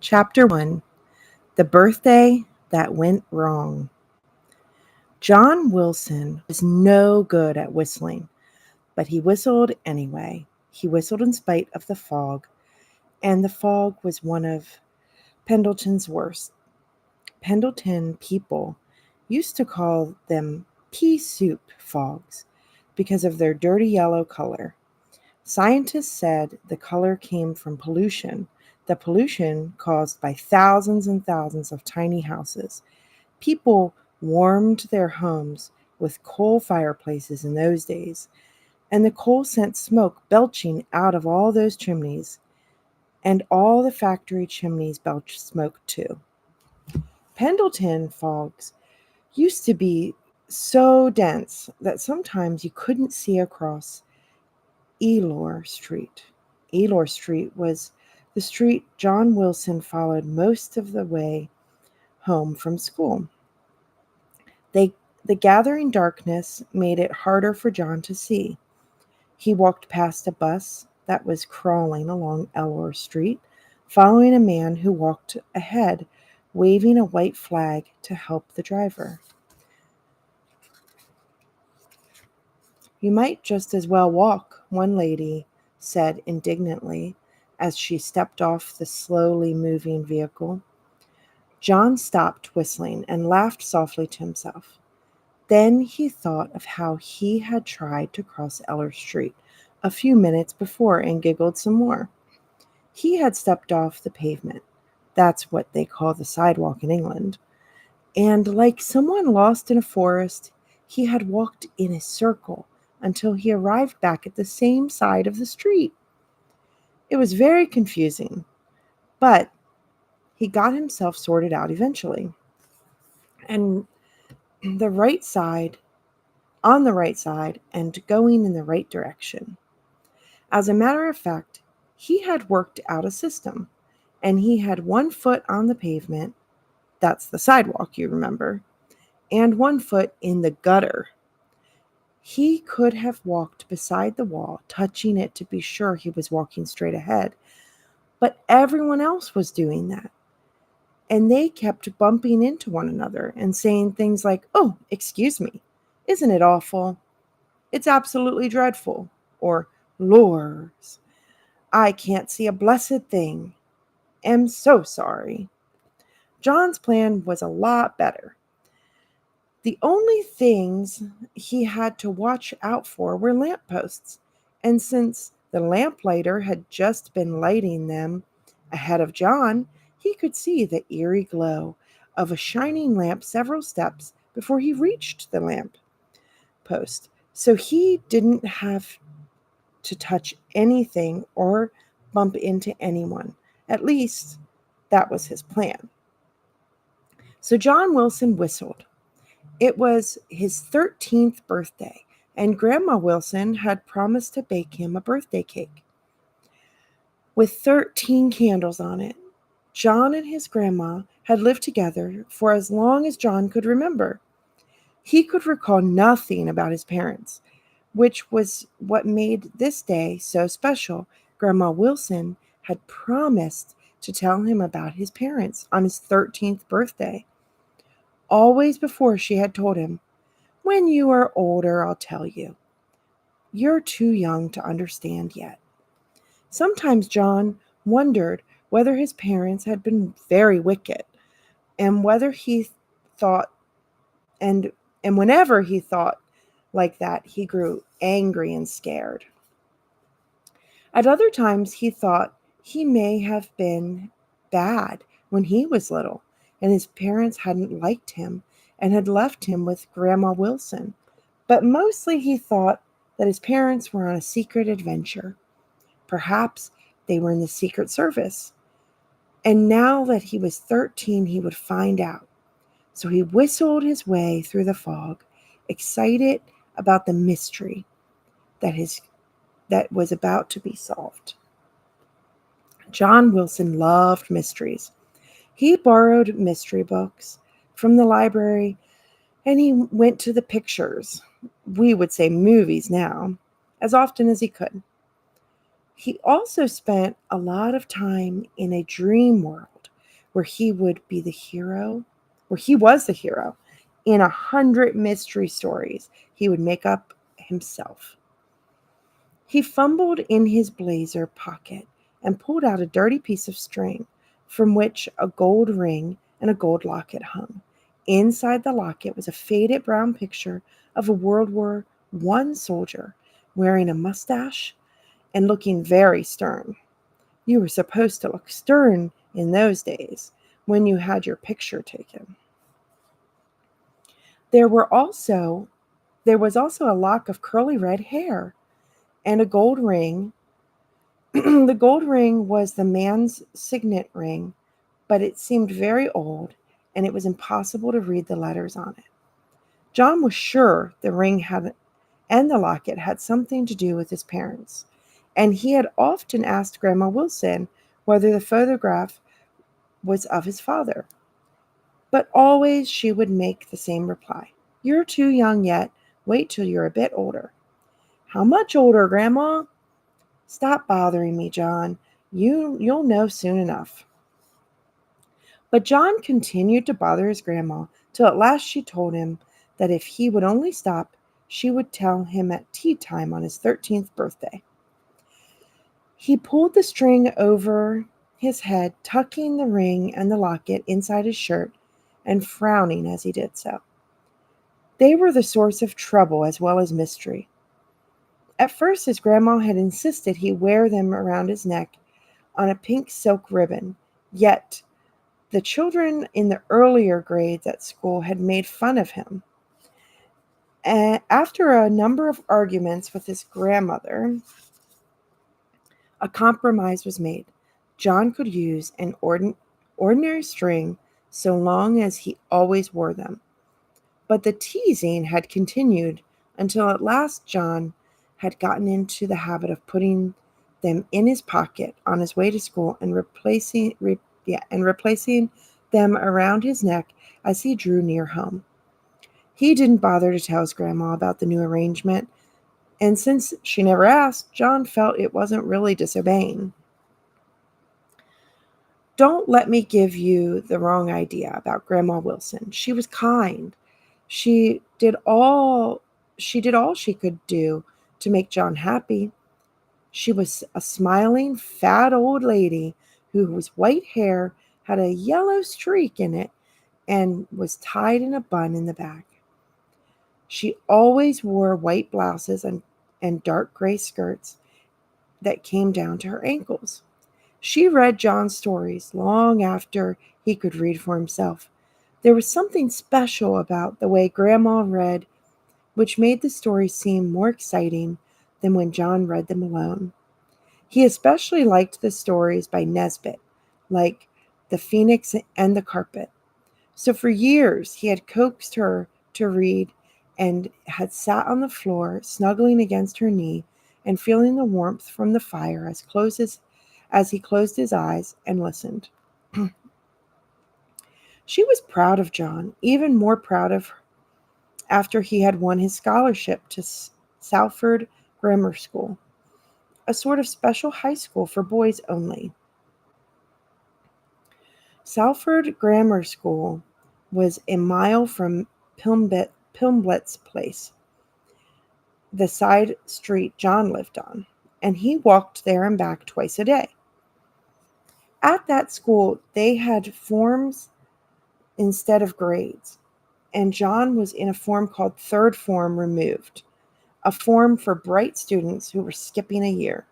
Chapter 1. The Birthday That Went Wrong. John Wilson was no good at whistling, but he whistled anyway. He whistled in spite of the fog, and the fog was one of Pendleton's worst. Pendleton people used to call them pea soup fogs because of their dirty yellow color. Scientists said the color came from pollution, the pollution caused by thousands and thousands of tiny houses. People warmed their homes with coal fireplaces in those days, and the coal sent smoke belching out of all those chimneys, and all the factory chimneys belched smoke too. Pendleton fogs used to be so dense that sometimes you couldn't see across Elor Street. Elor Street was the street John Wilson followed most of the way home from school. They, the gathering darkness made it harder for John to see. He walked past a bus that was crawling along Elor Street, following a man who walked ahead, waving a white flag to help the driver. "You might just as well walk," one lady said indignantly as she stepped off the slowly moving vehicle. John stopped whistling and laughed softly to himself. Then he thought of how he had tried to cross Eller Street a few minutes before and giggled some more. He had stepped off the pavement. That's what they call the sidewalk in England. And like someone lost in a forest, he had walked in a circle until he arrived back at the same side of the street. It was very confusing, but he got himself sorted out eventually. And the right side, on the right side, and going in the right direction. As a matter of fact, he had worked out a system, and he had one foot on the pavement, that's the sidewalk, you remember, and one foot in the gutter. He could have walked beside the wall, touching it to be sure he was walking straight ahead, but everyone else was doing that. And they kept bumping into one another and saying things like, "Oh, excuse me, isn't it awful? It's absolutely dreadful." Or, "Lors, I can't see a blessed thing. Am so sorry." John's plan was a lot better. The only things he had to watch out for were lampposts, and since the lamplighter had just been lighting them ahead of John, he could see the eerie glow of a shining lamp several steps before he reached the lamp post. So he didn't have to touch anything or bump into anyone. At least that was his plan. So John Wilson whistled. It was his 13th birthday, and Grandma Wilson had promised to bake him a birthday cake with 13 candles on it. John and his grandma had lived together for as long as John could remember. He could recall nothing about his parents, which was what made this day so special. Grandma Wilson had promised to tell him about his parents on his 13th birthday. Always before she had told him, "When you are older, I'll tell you. You're too young to understand yet." Sometimes John wondered whether his parents had been very wicked, and whether he thought and whenever he thought like that, he grew angry and scared. At other times he thought he may have been bad when he was little, and his parents hadn't liked him and had left him with Grandma Wilson. But mostly he thought that his parents were on a secret adventure. Perhaps they were in the Secret Service. And now that he was 13, he would find out. So he whistled his way through the fog, excited about the mystery that was about to be solved. John Wilson loved mysteries. He borrowed mystery books from the library, and he went to the pictures, we would say movies now, as often as he could. He also spent a lot of time in a dream world where he would be the hero, where he was the hero in 100 mystery stories he would make up himself. He fumbled in his blazer pocket and pulled out a dirty piece of string from which a gold ring and a gold locket hung. Inside the locket was a faded brown picture of a World War I soldier wearing a mustache and looking very stern. You were supposed to look stern in those days when you had your picture taken. There was also a lock of curly red hair and a gold ring. The gold ring was the man's signet ring, but it seemed very old and it was impossible to read the letters on it. John was sure the ring had and the locket had something to do with his parents, and he had often asked Grandma Wilson whether the photograph was of his father. But always she would make the same reply: "You're too young yet. Wait till you're a bit older." "How much older, Grandma?" "Stop bothering me, John. You'll know soon enough." But John continued to bother his grandma till at last she told him that if he would only stop, she would tell him at tea time on his 13th birthday. He pulled the string over his head, tucking the ring and the locket inside his shirt and frowning as he did so. They were the source of trouble as well as mystery. At first, his grandma had insisted he wear them around his neck on a pink silk ribbon, yet the children in the earlier grades at school had made fun of him. And after a number of arguments with his grandmother, a compromise was made. John could use an ordinary string so long as he always wore them. But the teasing had continued until at last John had gotten into the habit of putting them in his pocket on his way to school and replacing them around his neck as he drew near home. He didn't bother to tell his grandma about the new arrangement, and since she never asked, John felt it wasn't really disobeying. Don't let me give you the wrong idea about Grandma Wilson. She was kind. She did all she could do to make John happy. She was a smiling, fat old lady whose white hair had a yellow streak in it and was tied in a bun in the back. She always wore white blouses and dark gray skirts that came down to her ankles. She read John's stories long after he could read for himself. There was something special about the way Grandma read, which made the stories seem more exciting than when John read them alone. He especially liked the stories by Nesbit, like The Phoenix and the Carpet. So for years he had coaxed her to read and had sat on the floor, snuggling against her knee and feeling the warmth from the fire as he closed his eyes and listened. She was proud of John, even more proud of her after he had won his scholarship to Salford Grammar School, a sort of special high school for boys only. Salford Grammar School was a mile from Pilmblett's place, the side street John lived on, and he walked there and back twice a day. At that school, they had forms instead of grades, and John was in a form called Third Form Removed, a form for bright students who were skipping a year.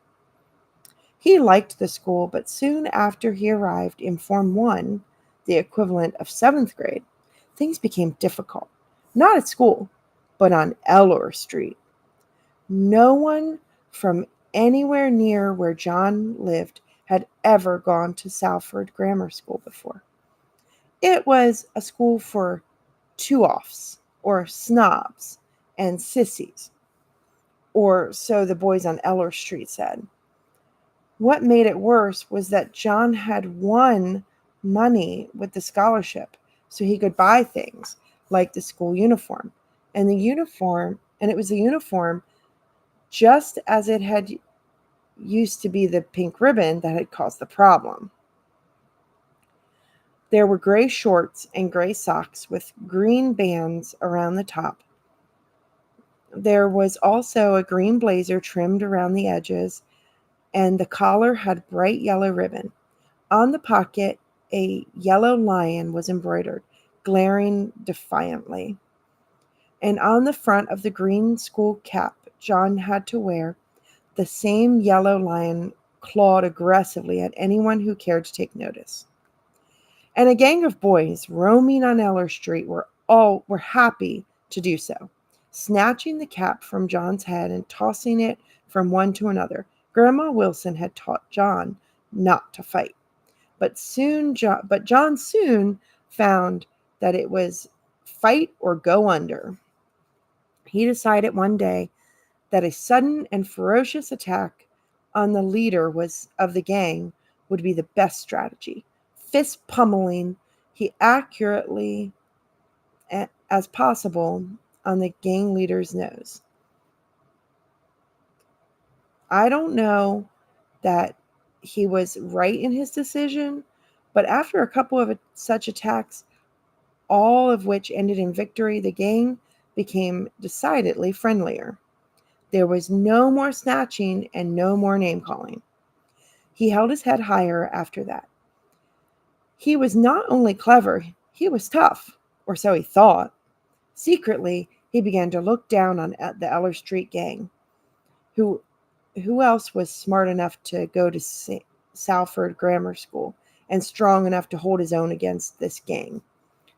He liked the school, but soon after he arrived in Form 1, the equivalent of 7th grade, things became difficult. Not at school, but on Elor Street. No one from anywhere near where John lived had ever gone to Salford Grammar School before. It was a school for two-offs, or snobs, and sissies, or so the boys on Elor Street said. What made it worse was that John had won money with the scholarship, so he could buy things like the school uniform. And it was the uniform, just as it had used to be the pink ribbon, that had caused the problem. There were gray shorts and gray socks with green bands around the top. There was also a green blazer trimmed around the edges, and the collar had bright yellow ribbon. On the pocket, a yellow lion was embroidered, glaring defiantly. And on the front of the green school cap John had to wear, the same yellow lion clawed aggressively at anyone who cared to take notice. And a gang of boys roaming on Eller Street were happy to do so, snatching the cap from John's head and tossing it from one to another. Grandma Wilson had taught John not to fight, but John soon found that it was fight or go under. He decided one day that a sudden and ferocious attack on the leader of the gang would be the best strategy. Fist pummeling, he accurately as possible on the gang leader's nose. I don't know that he was right in his decision, but after a couple of such attacks, all of which ended in victory, the gang became decidedly friendlier. There was no more snatching and no more name-calling. He held his head higher after that. He was not only clever, he was tough, or so he thought. Secretly, he began to look down on the Eller Street gang. Who else was smart enough to go to Salford Grammar School and strong enough to hold his own against this gang?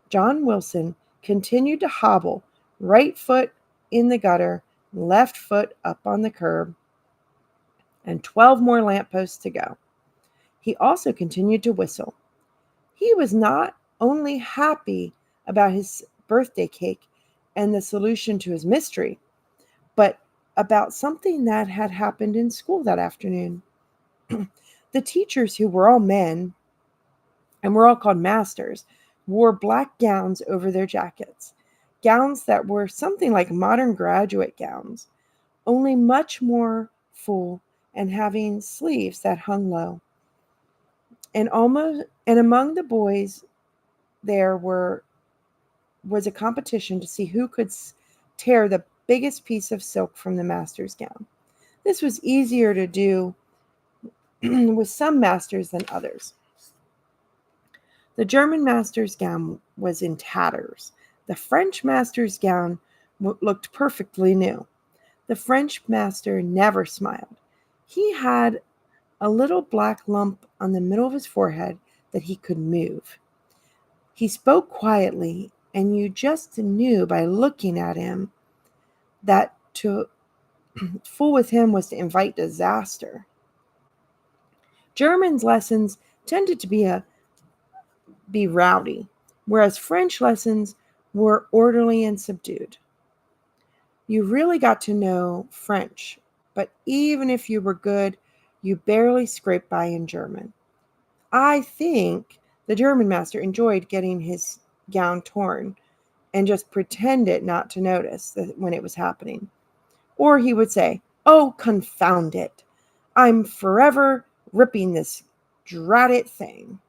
John Wilson continued to hobble, right foot in the gutter, left foot up on the curb, and 12 more lampposts to go. He also continued to whistle. He was not only happy about his birthday cake and the solution to his mystery, but about something that had happened in school that afternoon. The teachers, who were all men and were all called masters, wore black gowns over their jackets, gowns that were something like modern graduate gowns, only much more full and having sleeves that hung low. And among the boys there was a competition to see who could tear the biggest piece of silk from the master's gown. This was easier to do with some masters than others. The German master's gown was in tatters. The French master's gown looked perfectly new. The French master never smiled. He had a little black lump on the middle of his forehead that he could move. He spoke quietly, and you just knew by looking at him that to fool with him was to invite disaster. German's lessons tended to be rowdy, whereas French lessons were orderly and subdued. You really got to know French, but even if you were good, you barely scraped by in German. I think the German master enjoyed getting his gown torn and just pretended not to notice when it was happening. Or he would say, "Oh, confound it. I'm forever ripping this dratted thing."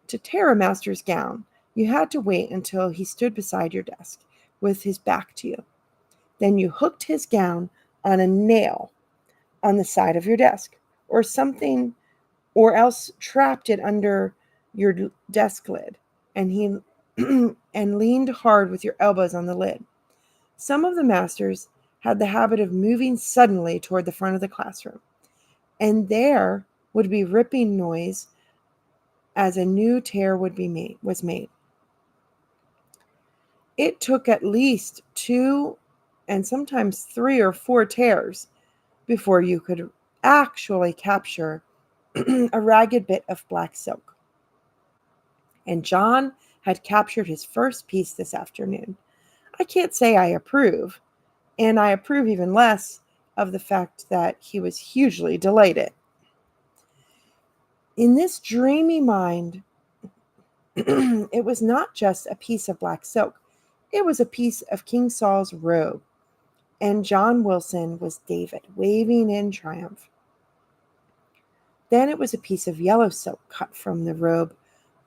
To tear a master's gown, you had to wait until he stood beside your desk with his back to you. Then you hooked his gown on a nail on the side of your desk or something, or else trapped it under your desk lid and leaned hard with your elbows on the lid. Some of the masters had the habit of moving suddenly toward the front of the classroom, and there would be ripping noise as a new tear was made. It took at least 2 and sometimes 3 or 4 tears before you could actually capture a ragged bit of black silk. And John had captured his first piece this afternoon. I can't say I approve, and I approve even less of the fact that he was hugely delighted. In this dreamy mind, it was not just a piece of black silk. It was a piece of King Saul's robe, and John Wilson was David, waving in triumph. Then it was a piece of yellow silk cut from the robe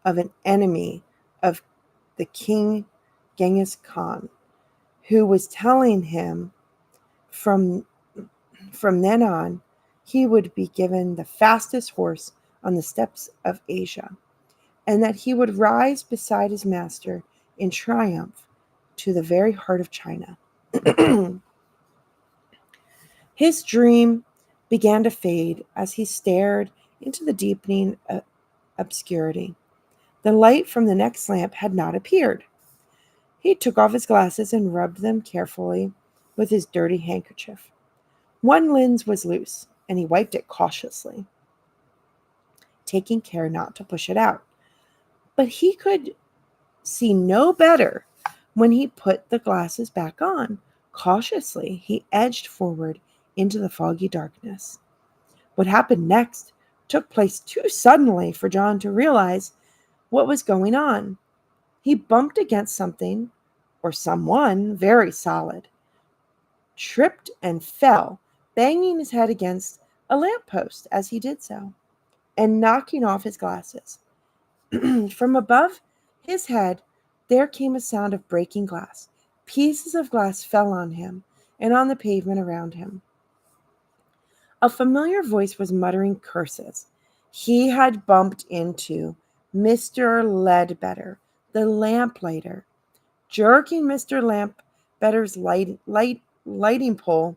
of an enemy of the king Genghis Khan, who was telling him from then on he would be given the fastest horse on the steppes of Asia, and that he would rise beside his master in triumph to the very heart of China. His dream began to fade as he stared into the deepening obscurity. The light from the next lamp had not appeared. He took off his glasses and rubbed them carefully with his dirty handkerchief. One lens was loose, and he wiped it cautiously, taking care not to push it out. But he could see no better when he put the glasses back on. Cautiously, he edged forward into the foggy darkness. What happened next took place too suddenly for John to realize what was going on. He bumped against something or someone very solid, tripped and fell, banging his head against a lamppost as he did so, and knocking off his glasses. From above his head, there came a sound of breaking glass. Pieces of glass fell on him and on the pavement around him. A familiar voice was muttering curses. He had bumped into Mr. Ledbetter, the lamplighter, jerking Mr. Ledbetter's lighting pole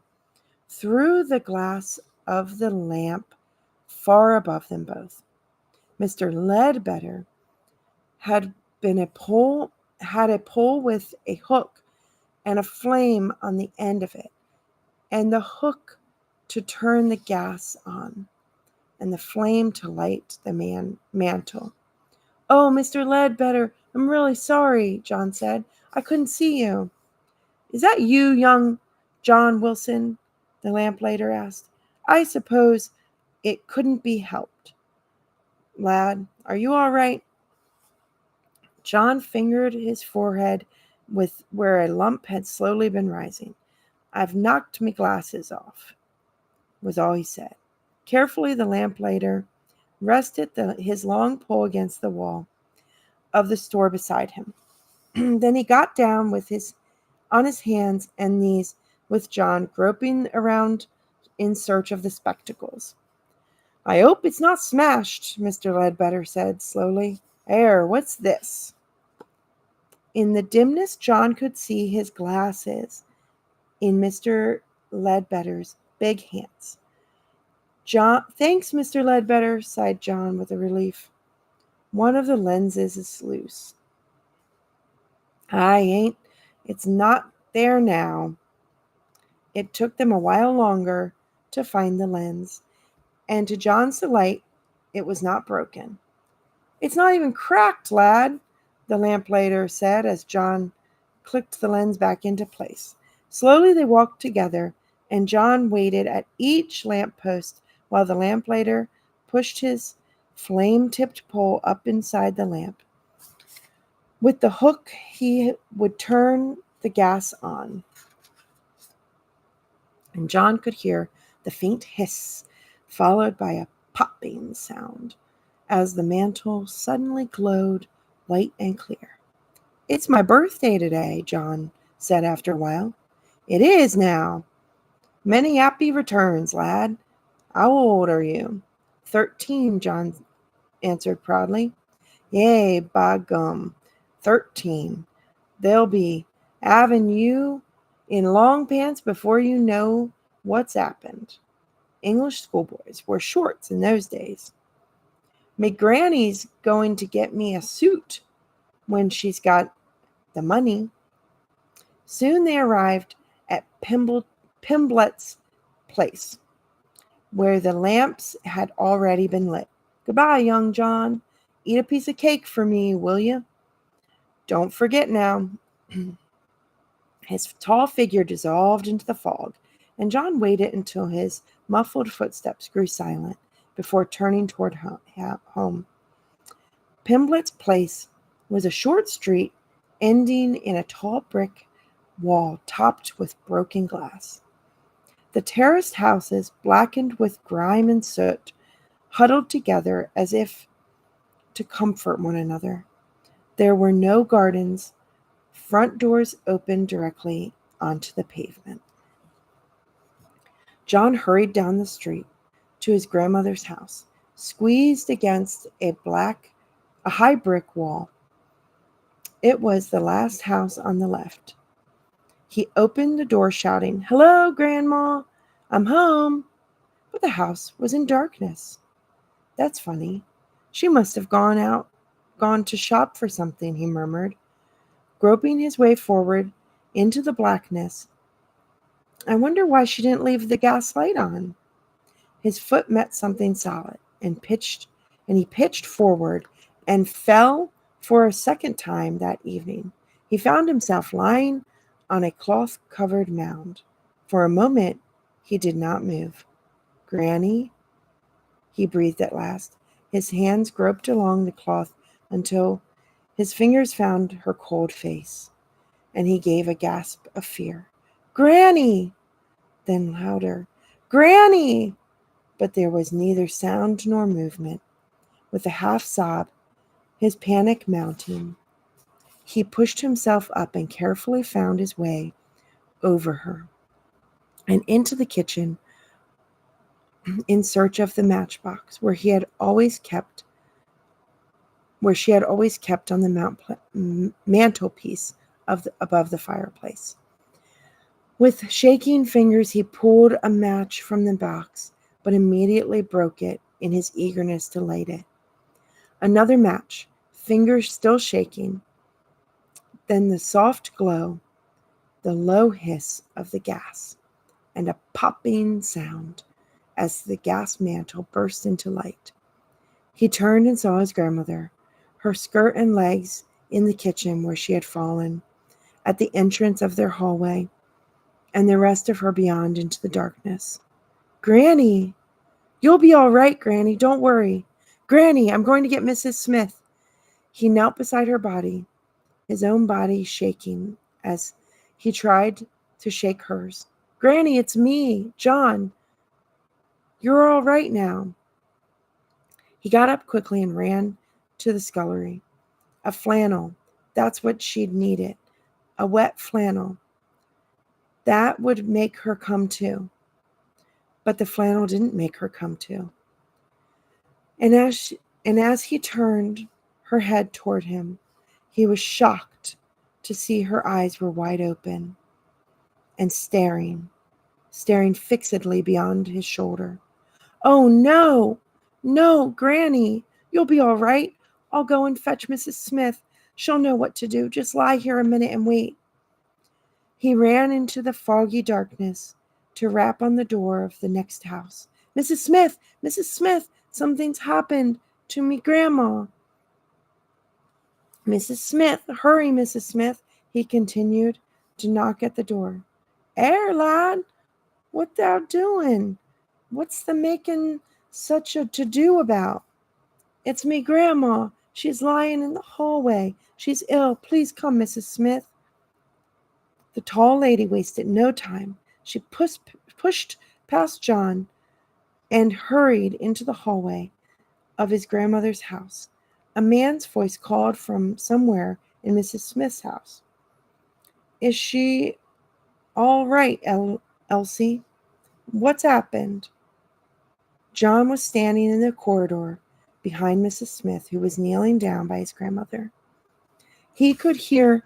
through the glass of the lamp far above them both. Mr. Ledbetter had a pole with a hook and a flame on the end of it, and the hook to turn the gas on, and the flame to light the mantle. "Oh, Mr. Ledbetter, I'm really sorry," John said. "I couldn't see you." "Is that you, young John Wilson?" the lamplighter asked. "I suppose it couldn't be helped. Lad, are you all right?" John fingered his forehead with where a lump had slowly been rising. "I've knocked me glasses off," was all he said. Carefully, the lamplighter rested his long pole against the wall of the store beside him. Then he got down on his hands and knees with John, groping around in search of the spectacles. "I hope it's not smashed," Mr. Ledbetter said slowly. What's this?" In the dimness, John could see his glasses in Mr. Ledbetter's big hands. "Thanks, Mr. Ledbetter," sighed John with a relief. "One of the lenses is loose." It's not there now." It took them a while longer to find the lens, and to John's delight, it was not broken. "It's not even cracked, lad," the lamplighter said as John clicked the lens back into place. Slowly they walked together, and John waited at each lamppost while the lamplighter pushed his flame-tipped pole up inside the lamp. With the hook, he would turn the gas on, and John could hear the faint hiss, followed by a popping sound, as the mantle suddenly glowed white and clear. "It's my birthday today," John said after a while. "It is now." "Many happy returns, lad. How old are you?" 13, John answered proudly. "Yea, by gum, 13. They'll be having you in long pants before you know what's happened." English schoolboys wore shorts in those days. "Me granny's going to get me a suit when she's got the money." Soon they arrived at Pimblett's place, where the lamps had already been lit. "Goodbye, young John. Eat a piece of cake for me, will you?" "Don't forget now." His tall figure dissolved into the fog, and John waited until his muffled footsteps grew silent before turning toward home. Pimblett's place was a short street ending in a tall brick wall topped with broken glass. The terraced houses, blackened with grime and soot, huddled together as if to comfort one another. There were no gardens. Front doors opened directly onto the pavement. John hurried down the street to his grandmother's house, squeezed against a high brick wall. It was the last house on the left. He opened the door shouting, "Hello, Grandma, I'm home." But the house was in darkness. "That's funny. She must have gone to shop for something," he murmured, groping his way forward into the blackness. "I wonder why she didn't leave the gas light on." His foot met something solid and he pitched forward and fell for a second time that evening. He found himself lying on a cloth-covered mound. For a moment, he did not move. "Granny," he breathed at last. His hands groped along the cloth until his fingers found her cold face, and he gave a gasp of fear. "Granny!" Then louder, "Granny!" But there was neither sound nor movement. With a half sob, his panic mounting, he pushed himself up and carefully found his way over her and into the kitchen in search of the matchbox where she had always kept on the mantelpiece above the fireplace. With shaking fingers, he pulled a match from the box, but immediately broke it in his eagerness to light it. Another match, fingers still shaking. Then the soft glow, the low hiss of the gas, and a popping sound as the gas mantle burst into light. He turned and saw his grandmother, her skirt and legs in the kitchen where she had fallen, at the entrance of their hallway, and the rest of her beyond into the darkness. "Granny! You'll be all right, Granny. Don't worry. Granny, I'm going to get Mrs. Smith." He knelt beside her body, his own body shaking as he tried to shake hers. "Granny, it's me, John. You're all right now." He got up quickly and ran to the scullery. A flannel. That's what she'd needed. A wet flannel. That would make her come to. But the flannel didn't make her come to. And as he turned her head toward him, he was shocked to see her eyes were wide open and staring fixedly beyond his shoulder. "Oh, no, no, Granny, you'll be all right. I'll go and fetch Mrs. Smith. She'll know what to do. Just lie here a minute and wait." He ran into the foggy darkness to rap on the door of the next house. "Mrs. Smith, Mrs. Smith, something's happened to me grandma." "Mrs. Smith, hurry, Mrs. Smith," he continued to knock at the door. Lad, what thou doing? What's the making such a to-do about?" "It's me grandma. She's lying in the hallway. She's ill. Please come, Mrs. Smith." The tall lady wasted no time. She pushed past John and hurried into the hallway of his grandmother's house. A man's voice called from somewhere in Mrs. Smith's house. "Is she all right, Elsie? What's happened?" John was standing in the corridor behind Mrs. Smith, who was kneeling down by his grandmother. He could hear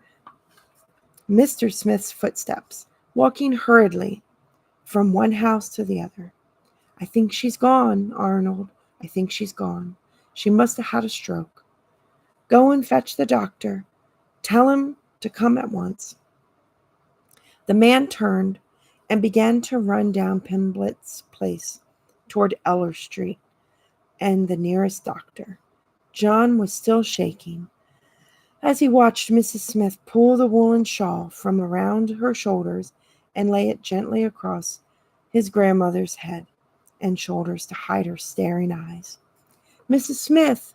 Mr. Smith's footsteps, walking hurriedly from one house to the other. "I think she's gone, Arnold. I think she's gone. She must have had a stroke. Go and fetch the doctor. Tell him to come at once." The man turned and began to run down Pimblett Place toward Eller Street and the nearest doctor. John was still shaking as he watched Mrs. Smith pull the woolen shawl from around her shoulders and lay it gently across his grandmother's head and shoulders to hide her staring eyes. "Mrs. Smith!"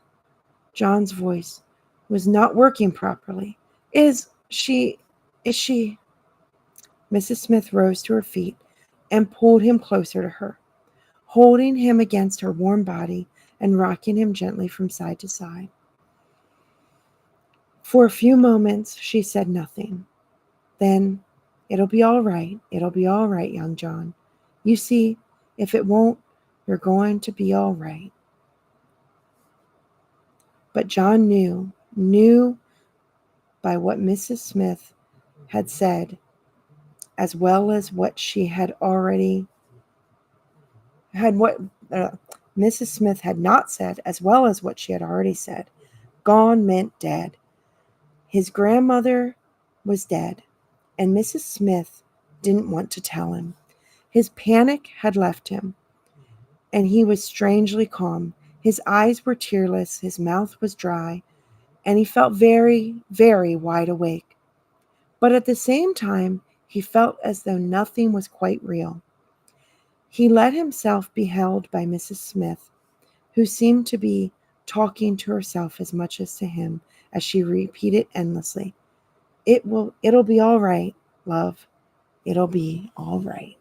John's voice was not working properly. Is she... Mrs. Smith rose to her feet and pulled him closer to her, holding him against her warm body and rocking him gently from side to side. For a few moments she said nothing. Then, "It'll be all right. It'll be all right, young John. You see, if it won't, you're going to be all right." But John knew by what Mrs. Smith had said, as well as what she had already had what Mrs. Smith had not said, as well as what she had already said. Gone meant dead. His grandmother was dead, and Mrs. Smith didn't want to tell him. His panic had left him, and he was strangely calm. His eyes were tearless, his mouth was dry, and he felt very, very wide awake. But at the same time, he felt as though nothing was quite real. He let himself be held by Mrs. Smith, who seemed to be talking to herself as much as to him, as she repeated endlessly, It'll be all right, love. It'll be all right."